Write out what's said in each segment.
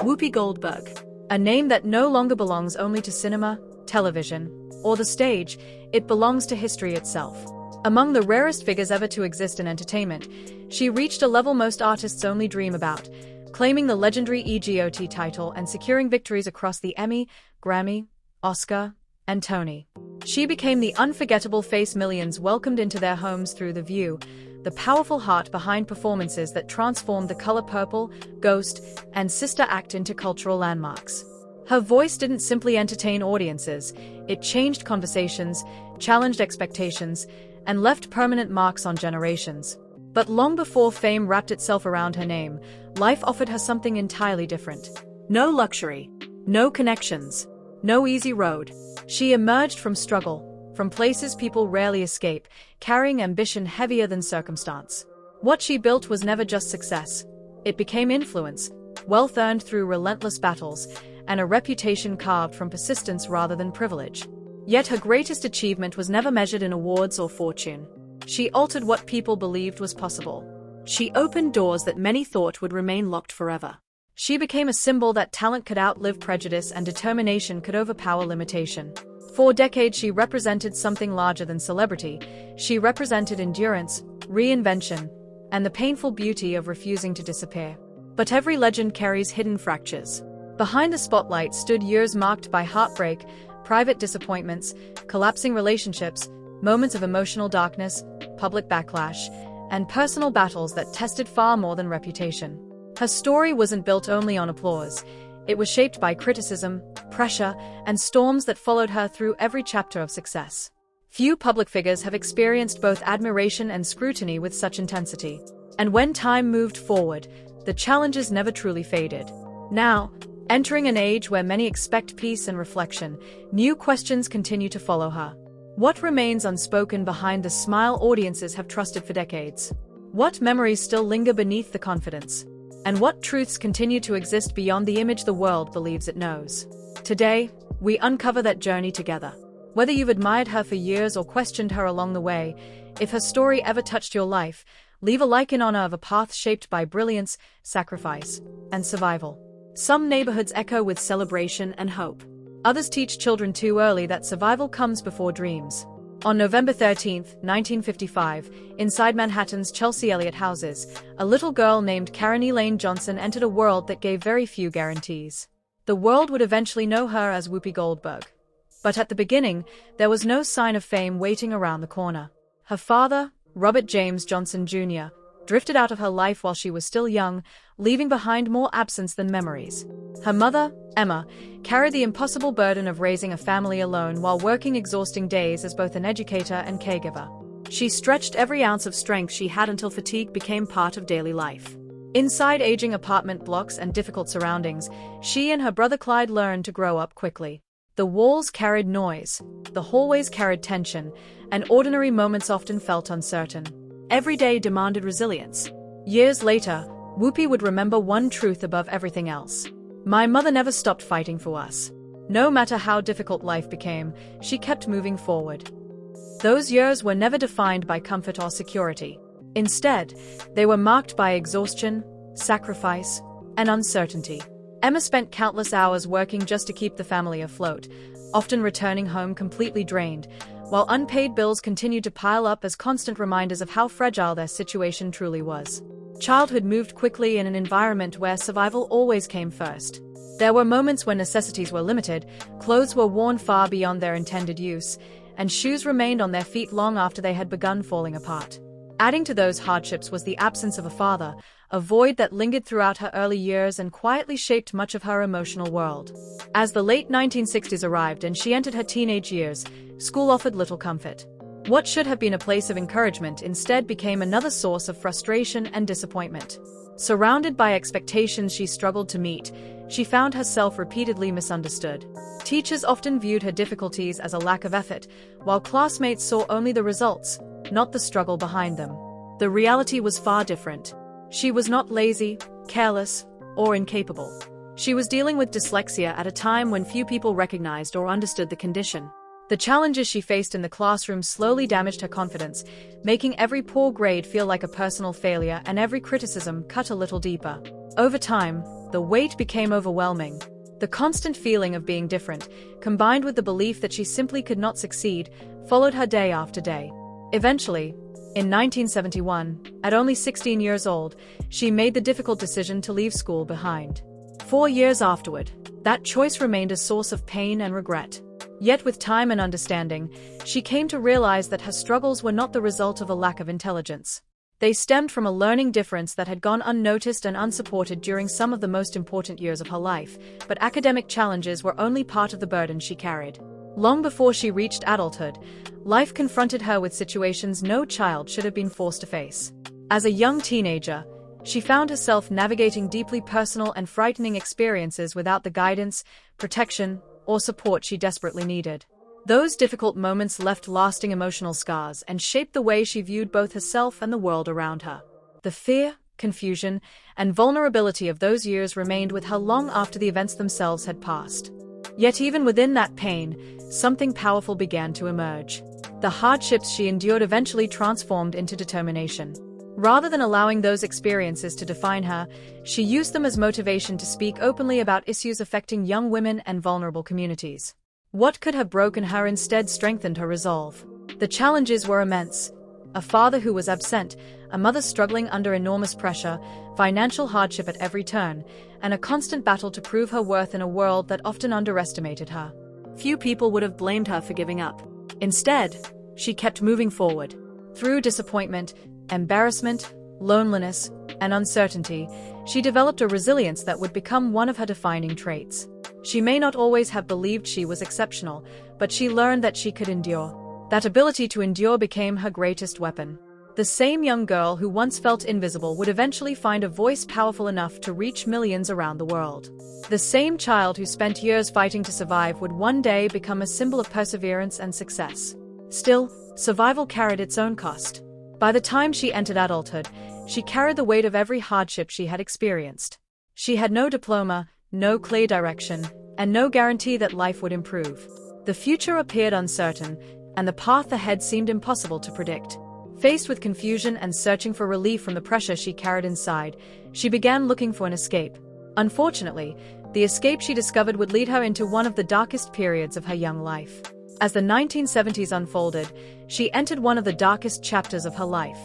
Whoopi Goldberg. A name that no longer belongs only to cinema, television, or the stage, it belongs to history itself. Among the rarest figures ever to exist in entertainment, she reached a level most artists only dream about, claiming the legendary EGOT title and securing victories across the Emmy, Grammy, Oscar, and Tony. She became the unforgettable face millions welcomed into their homes through The View, the powerful heart behind performances that transformed The Color Purple, Ghost, and Sister Act into cultural landmarks. Her voice didn't simply entertain audiences, it changed conversations, challenged expectations, and left permanent marks on generations. But long before fame wrapped itself around her name, life offered her something entirely different. No luxury, no connections, no easy road. She emerged from struggle, from places people rarely escape, carrying ambition heavier than circumstance. What she built was never just success. It became influence, wealth earned through relentless battles, and a reputation carved from persistence rather than privilege. Yet her greatest achievement was never measured in awards or fortune. She altered what people believed was possible. She opened doors that many thought would remain locked forever. She became a symbol that talent could outlive prejudice and determination could overpower limitation. For decades she represented something larger than celebrity. She represented endurance, reinvention, and the painful beauty of refusing to disappear. But every legend carries hidden fractures. Behind the spotlight stood years marked by heartbreak, private disappointments, collapsing relationships, moments of emotional darkness, public backlash, and personal battles that tested far more than reputation. Her story wasn't built only on applause. It was shaped by criticism, pressure, and storms that followed her through every chapter of success. Few public figures have experienced both admiration and scrutiny with such intensity. And when time moved forward, the challenges never truly faded. Now, entering an age where many expect peace and reflection, new questions continue to follow her. What remains unspoken behind the smile audiences have trusted for decades? What memories still linger beneath the confidence? And what truths continue to exist beyond the image the world believes it knows? Today, we uncover that journey together. Whether you've admired her for years or questioned her along the way, if her story ever touched your life, leave a like in honor of a path shaped by brilliance, sacrifice, and survival. Some neighborhoods echo with celebration and hope. Others teach children too early that survival comes before dreams. On November 13, 1955, inside Manhattan's Chelsea Elliott houses, a little girl named Karen Elaine Johnson entered a world that gave very few guarantees. The world would eventually know her as Whoopi Goldberg. But at the beginning, there was no sign of fame waiting around the corner. Her father, Robert James Johnson Jr., drifted out of her life while she was still young, leaving behind more absence than memories. Her mother, Emma, carried the impossible burden of raising a family alone while working exhausting days as both an educator and caregiver. She stretched every ounce of strength she had until fatigue became part of daily life. Inside aging apartment blocks and difficult surroundings, she and her brother Clyde learned to grow up quickly. The walls carried noise, the hallways carried tension, and ordinary moments often felt uncertain. Every day demanded resilience. Years later, Whoopi would remember one truth above everything else. My mother never stopped fighting for us. No matter how difficult life became, she kept moving forward. Those years were never defined by comfort or security. Instead, they were marked by exhaustion, sacrifice, and uncertainty. Emma spent countless hours working just to keep the family afloat, often returning home completely drained, while unpaid bills continued to pile up as constant reminders of how fragile their situation truly was. Childhood moved quickly in an environment where survival always came first. There were moments when necessities were limited, clothes were worn far beyond their intended use, and shoes remained on their feet long after they had begun falling apart. Adding to those hardships was the absence of a father, a void that lingered throughout her early years and quietly shaped much of her emotional world. As the late 1960s arrived and she entered her teenage years, school offered little comfort. What should have been a place of encouragement instead became another source of frustration and disappointment. Surrounded by expectations she struggled to meet, she found herself repeatedly misunderstood. Teachers often viewed her difficulties as a lack of effort, while classmates saw only the results, not the struggle behind them. The reality was far different. She was not lazy, careless, or incapable. She was dealing with dyslexia at a time when few people recognized or understood the condition. The challenges she faced in the classroom slowly damaged her confidence, making every poor grade feel like a personal failure and every criticism cut a little deeper. Over time, the weight became overwhelming. The constant feeling of being different, combined with the belief that she simply could not succeed, followed her day after day. Eventually, in 1971, at only 16 years old, she made the difficult decision to leave school behind. 4 years afterward, that choice remained a source of pain and regret. Yet with time and understanding, she came to realize that her struggles were not the result of a lack of intelligence. They stemmed from a learning difference that had gone unnoticed and unsupported during some of the most important years of her life, but academic challenges were only part of the burden she carried. Long before she reached adulthood, life confronted her with situations no child should have been forced to face. As a young teenager, she found herself navigating deeply personal and frightening experiences without the guidance, protection, or support she desperately needed. Those difficult moments left lasting emotional scars and shaped the way she viewed both herself and the world around her. The fear, confusion, and vulnerability of those years remained with her long after the events themselves had passed. Yet even within that pain, something powerful began to emerge. The hardships she endured eventually transformed into determination. Rather than allowing those experiences to define her, she used them as motivation to speak openly about issues affecting young women and vulnerable communities. What could have broken her instead strengthened her resolve. The challenges were immense. A father who was absent, a mother struggling under enormous pressure, financial hardship at every turn, and a constant battle to prove her worth in a world that often underestimated her. Few people would have blamed her for giving up. Instead, she kept moving forward. Through disappointment, embarrassment, loneliness, and uncertainty, she developed a resilience that would become one of her defining traits. She may not always have believed she was exceptional, but she learned that she could endure. That ability to endure became her greatest weapon. The same young girl who once felt invisible would eventually find a voice powerful enough to reach millions around the world. The same child who spent years fighting to survive would one day become a symbol of perseverance and success. Still, survival carried its own cost. By the time she entered adulthood, she carried the weight of every hardship she had experienced. She had no diploma, no clear direction, and no guarantee that life would improve. The future appeared uncertain, and the path ahead seemed impossible to predict. Faced with confusion and searching for relief from the pressure she carried inside, she began looking for an escape. Unfortunately, the escape she discovered would lead her into one of the darkest periods of her young life. As the 1970s unfolded, she entered one of the darkest chapters of her life.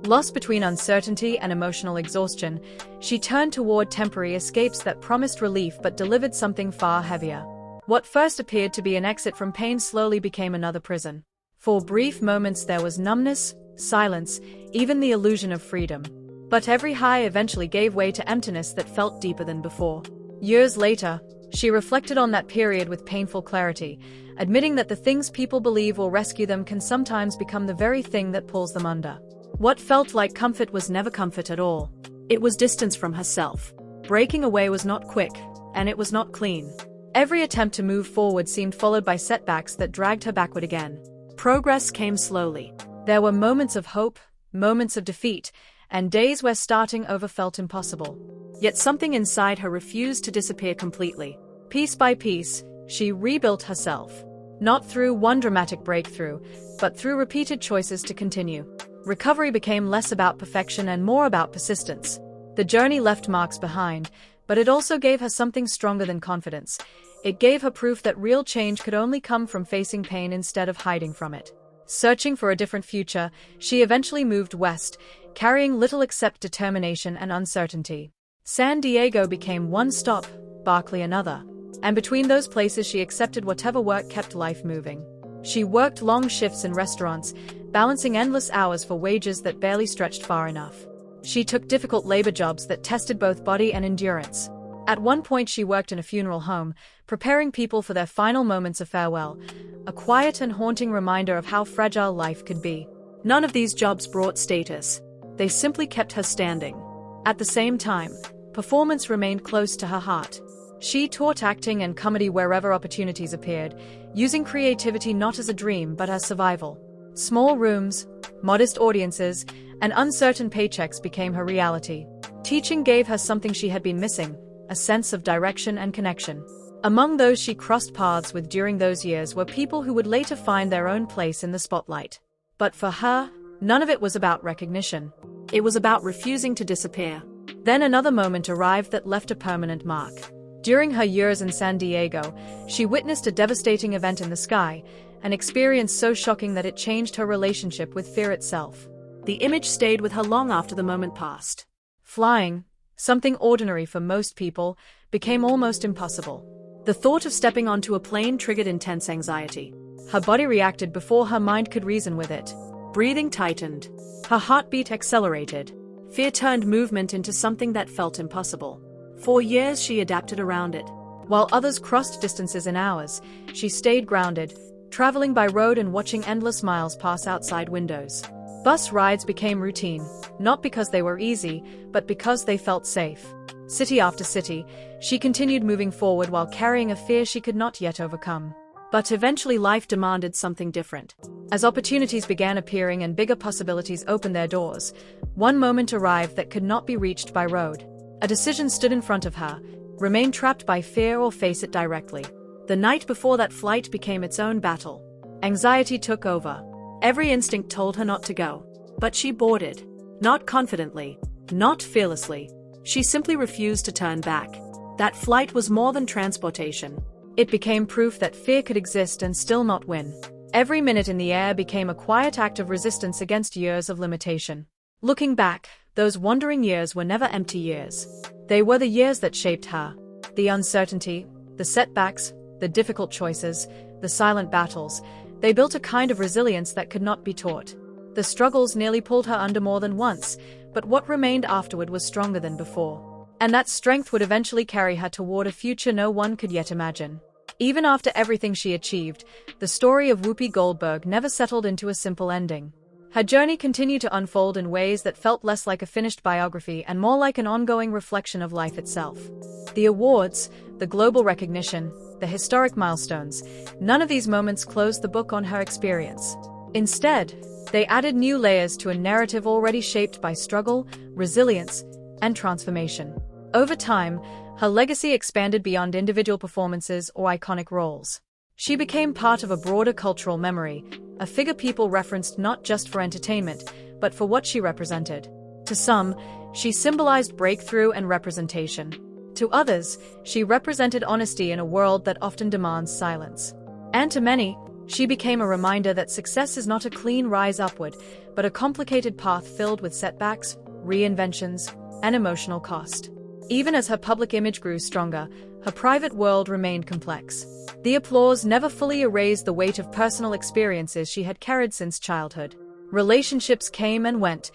Lost between uncertainty and emotional exhaustion, she turned toward temporary escapes that promised relief but delivered something far heavier. What first appeared to be an exit from pain slowly became another prison. For brief moments there was numbness, silence, even the illusion of freedom. But every high eventually gave way to emptiness that felt deeper than before. Years later, she reflected on that period with painful clarity, admitting that the things people believe will rescue them can sometimes become the very thing that pulls them under. What felt like comfort was never comfort at all. It was distance from herself. Breaking away was not quick, and it was not clean. Every attempt to move forward seemed followed by setbacks that dragged her backward again. Progress came slowly. There were moments of hope, moments of defeat, and days where starting over felt impossible. Yet something inside her refused to disappear completely. Piece by piece, she rebuilt herself. Not through one dramatic breakthrough, but through repeated choices to continue. Recovery became less about perfection and more about persistence. The journey left marks behind, but it also gave her something stronger than confidence. It gave her proof that real change could only come from facing pain instead of hiding from it. Searching for a different future, she eventually moved west, carrying little except determination and uncertainty. San Diego became one stop, Berkeley another. And between those places she accepted whatever work kept life moving. She worked long shifts in restaurants, balancing endless hours for wages that barely stretched far enough. She took difficult labor jobs that tested both body and endurance. At one point she worked in a funeral home, preparing people for their final moments of farewell, a quiet and haunting reminder of how fragile life could be. None of these jobs brought status. They simply kept her standing. At the same time, performance remained close to her heart. She taught acting and comedy wherever opportunities appeared, using creativity not as a dream but as survival. Small rooms, modest audiences, and uncertain paychecks became her reality. Teaching gave her something she had been missing, a sense of direction and connection. Among those she crossed paths with during those years were people who would later find their own place in the spotlight. But for her, none of it was about recognition. It was about refusing to disappear. Then another moment arrived that left a permanent mark. During her years in San Diego, she witnessed a devastating event in the sky, an experience so shocking that it changed her relationship with fear itself. The image stayed with her long after the moment passed. Flying, something ordinary for most people, became almost impossible. The thought of stepping onto a plane triggered intense anxiety. Her body reacted before her mind could reason with it. Breathing tightened. Her heartbeat accelerated. Fear turned movement into something that felt impossible. For years she adapted around it. While others crossed distances in hours, she stayed grounded, traveling by road and watching endless miles pass outside windows. Bus rides became routine, not because they were easy, but because they felt safe. City after city, she continued moving forward while carrying a fear she could not yet overcome. But eventually life demanded something different. As opportunities began appearing and bigger possibilities opened their doors, one moment arrived that could not be reached by road. A decision stood in front of her: remain trapped by fear or face it directly. The night before that flight became its own battle. Anxiety took over. Every instinct told her not to go. But she boarded. Not confidently, not fearlessly. She simply refused to turn back. That flight was more than transportation. It became proof that fear could exist and still not win. Every minute in the air became a quiet act of resistance against years of limitation. Looking back, those wandering years were never empty years. They were the years that shaped her. The uncertainty, the setbacks, the difficult choices, the silent battles, they built a kind of resilience that could not be taught. The struggles nearly pulled her under more than once, but what remained afterward was stronger than before. And that strength would eventually carry her toward a future no one could yet imagine. Even after everything she achieved, the story of Whoopi Goldberg never settled into a simple ending. Her journey continued to unfold in ways that felt less like a finished biography and more like an ongoing reflection of life itself. The awards, the global recognition, the historic milestones, none of these moments closed the book on her experience. Instead, they added new layers to a narrative already shaped by struggle, resilience, and transformation. Over time, her legacy expanded beyond individual performances or iconic roles. She became part of a broader cultural memory, a figure people referenced not just for entertainment, but for what she represented. To some, she symbolized breakthrough and representation. To others, she represented honesty in a world that often demands silence. And to many, she became a reminder that success is not a clean rise upward, but a complicated path filled with setbacks, reinventions, and emotional cost. Even as her public image grew stronger, her private world remained complex. The applause never fully erased the weight of personal experiences she had carried since childhood. Relationships came and went,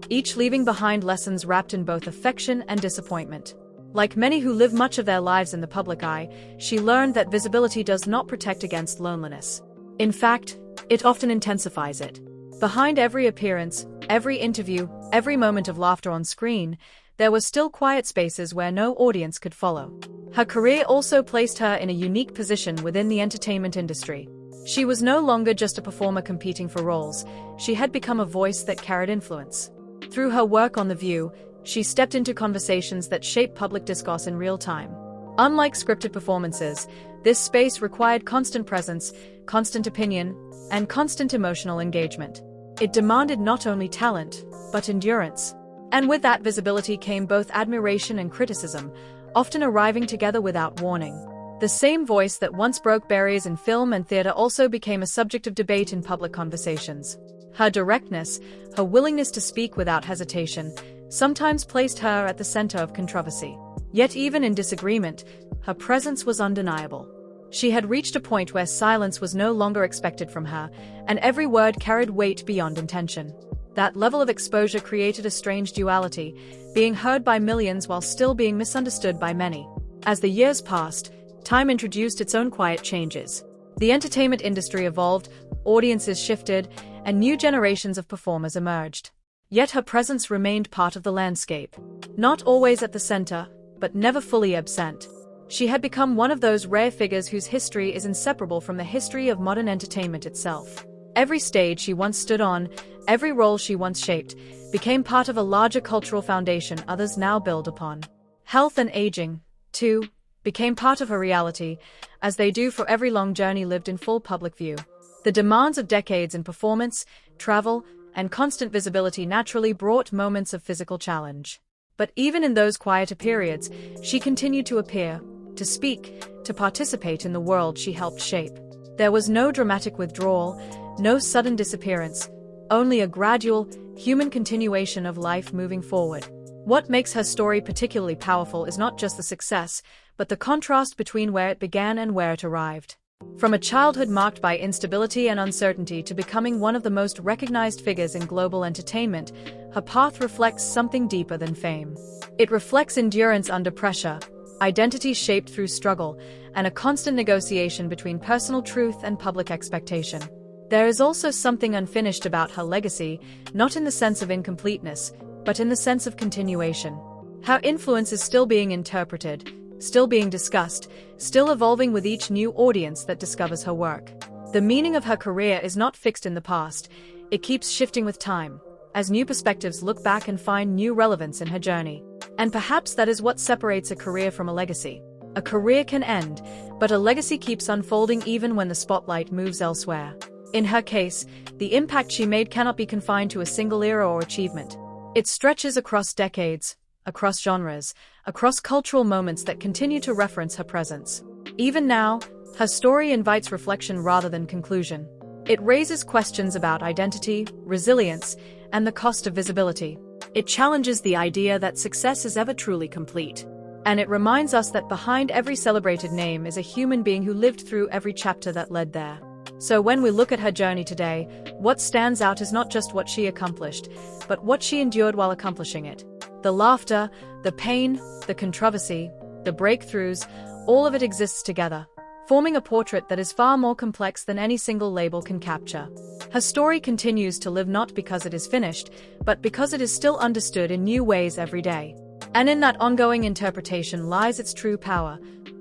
each leaving behind lessons wrapped in both affection and disappointment. Like many who live much of their lives in the public eye, she learned that visibility does not protect against loneliness. In fact, it often intensifies it. Behind every appearance, every interview, every moment of laughter on screen, there were still quiet spaces where no audience could follow. Her career also placed her in a unique position within the entertainment industry. She was no longer just a performer competing for roles, she had become a voice that carried influence. Through her work on The View, she stepped into conversations that shape public discourse in real time. Unlike scripted performances, this space required constant presence, constant opinion, and constant emotional engagement. It demanded not only talent, but endurance. And with that visibility came both admiration and criticism, often arriving together without warning. The same voice that once broke barriers in film and theater also became a subject of debate in public conversations. Her directness, her willingness to speak without hesitation, sometimes placed her at the center of controversy. Yet even in disagreement, her presence was undeniable. She had reached a point where silence was no longer expected from her, and every word carried weight beyond intention. That level of exposure created a strange duality, being heard by millions while still being misunderstood by many. As the years passed, time introduced its own quiet changes. The entertainment industry evolved, audiences shifted, and new generations of performers emerged. Yet her presence remained part of the landscape. Not always at the center, but never fully absent. She had become one of those rare figures whose history is inseparable from the history of modern entertainment itself. Every stage she once stood on, every role she once shaped, became part of a larger cultural foundation others now build upon. Health and aging, too, became part of her reality, as they do for every long journey lived in full public view. The demands of decades in performance, travel, and constant visibility naturally brought moments of physical challenge. But even in those quieter periods, she continued to appear, to speak, to participate in the world she helped shape. There was no dramatic withdrawal, no sudden disappearance, only a gradual, human continuation of life moving forward. What makes her story particularly powerful is not just the success, but the contrast between where it began and where it arrived. From a childhood marked by instability and uncertainty to becoming one of the most recognized figures in global entertainment, her path reflects something deeper than fame. It reflects endurance under pressure, identity shaped through struggle, and a constant negotiation between personal truth and public expectation. There is also something unfinished about her legacy, not in the sense of incompleteness, but in the sense of continuation. Her influence is still being interpreted, still being discussed, still evolving with each new audience that discovers her work. The meaning of her career is not fixed in the past, it keeps shifting with time, as new perspectives look back and find new relevance in her journey. And perhaps that is what separates a career from a legacy. A career can end, but a legacy keeps unfolding even when the spotlight moves elsewhere. In her case, the impact she made cannot be confined to a single era or achievement. It stretches across decades, across genres, across cultural moments that continue to reference her presence. Even now, her story invites reflection rather than conclusion. It raises questions about identity, resilience, and the cost of visibility. It challenges the idea that success is ever truly complete. And it reminds us that behind every celebrated name is a human being who lived through every chapter that led there. So when we look at her journey today, what stands out is not just what she accomplished, but what she endured while accomplishing it. The laughter, the pain, the controversy, the breakthroughs, all of it exists together, forming a portrait that is far more complex than any single label can capture. Her story continues to live not because it is finished, but because it is still understood in new ways every day. And in that ongoing interpretation lies its true power,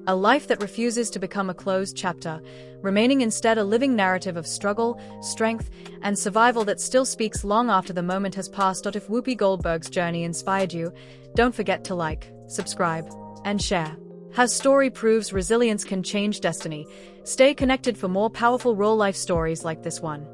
a life that refuses to become a closed chapter, remaining instead a living narrative of struggle, strength, and survival that still speaks long after the moment has passed. If Whoopi Goldberg's journey inspired you, don't forget to like, subscribe, and share. Her story proves resilience can change destiny. Stay connected for more powerful real-life stories like this one.